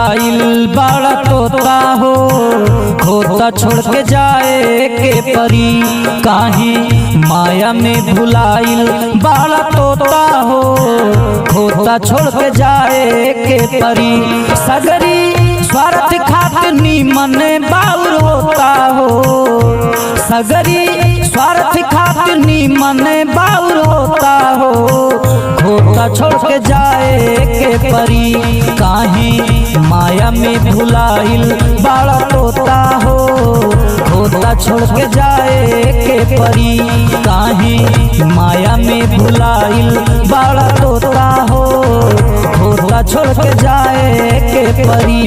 भुलाइल बड़ा तोता हो, खोता छोड़ के जाए के परी। काहे माया में भुलाइल बड़ा तोता हो, खोता छोड़ के जाए के परी। सगरी स्वार्थ खातिर नीमन बाउर होता हो, सगरी स्वार्थ खातिर नीमन बाउर होता हो, खोता छोड़ के जाए के परी। काहे माया में भुलाइल बड़ा तोता हो, खोता छोड़ के जाए के परी। काहे माया में भुलाइल बड़ा तोता हो, खोता छोड़ के जाए के परी।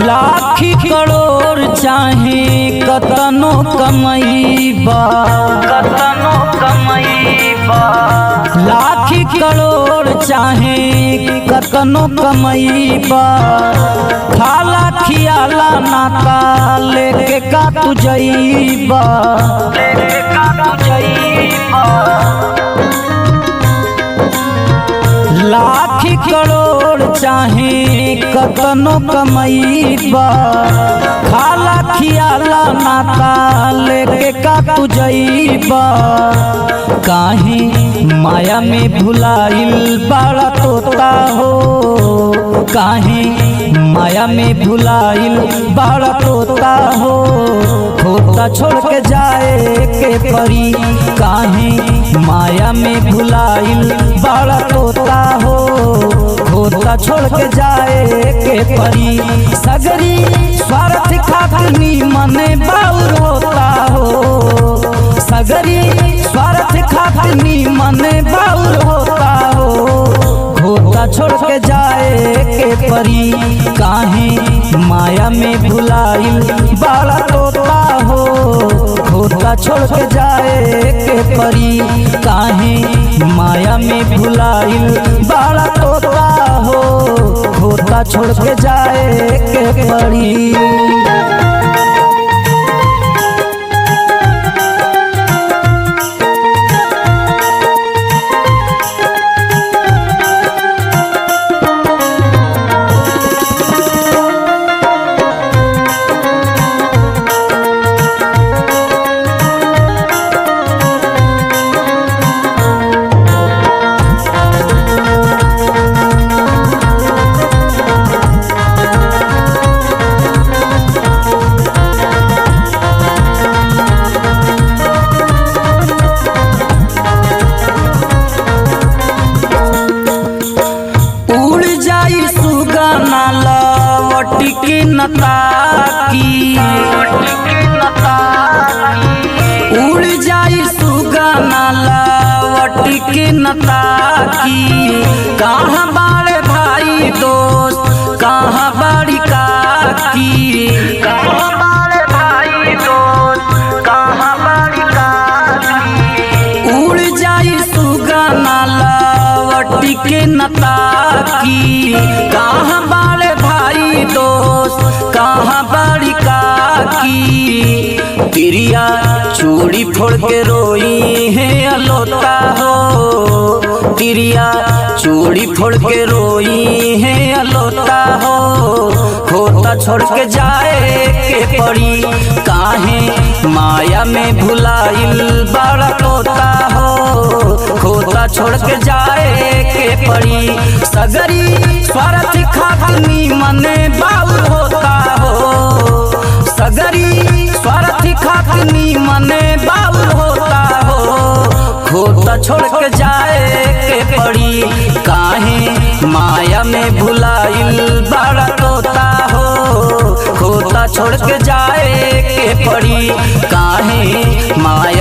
लाखी करोड़ चाहे कतनो कमईबा, कतनो कमईबा। लाखी करोड़ चाहे कतनो कमईबा, खाला खियाला नाता लेके का तू जईबा, लेके का तू जईबा। लाखी करोड़ चाहे कतनो कमईबा, खाला खियाला नाता लेके का तू जईबा। काहे माया में भुलाइल बड़ा तोता हो, काहे माया में भुलाइल बड़ा तोता हो, खोता छोड़ के जाए के परी। काहे माया में भुलाइल बड़ा तोता हो, खोता छोड़ के जाए के परी। सगरी स्वार्थ खातिर नीमन बाउर होता हो, सगरी स्वार्थ खातिर नीमन बाउर होता हो, खोता छोड़ के जाए के परी। काहे माया में भुलाइल बड़ा तोता हो, खोता छोड़ के जाए के परी। काहे माया में भुलाइल बड़ा तोता हो, खोता छोड़ के जाए के परी। के नताकी उड़ जाई सुगना लावट के नताकी। कहाँ बाड़े भाई दोस्त, कहाँ बाड़ी काकी, कहाँ बाड़े भाई दोस्त, कहाँ बाड़ी काकी। उड़ जाई सुगना लावट के नताकी, कहाँ बाड़े भाई दोस्त, कहाँ बड़ी काकी। तिरिया चूड़ी फोड़ के रोई है अलोता हो, तिरिया चूड़ी फोड़ के रोई है अलोता हो, खोता छोड़ के जाए के पड़ी। काहे माया में भुलाइल बड़ा तोता हो, खोता छोड़ के जाए के पड़ी। सगरी स्वार्थ खातिर नीमन बाउर होता हो, सगरी स्वार्थ खातिर नीमन बाउर होता हो, खोता छोड़ के जाए के पड़ी। काहे माया में भुलाइल बड़ा तोता हो, खोता छोड़ के जाए के पड़ी काहे माया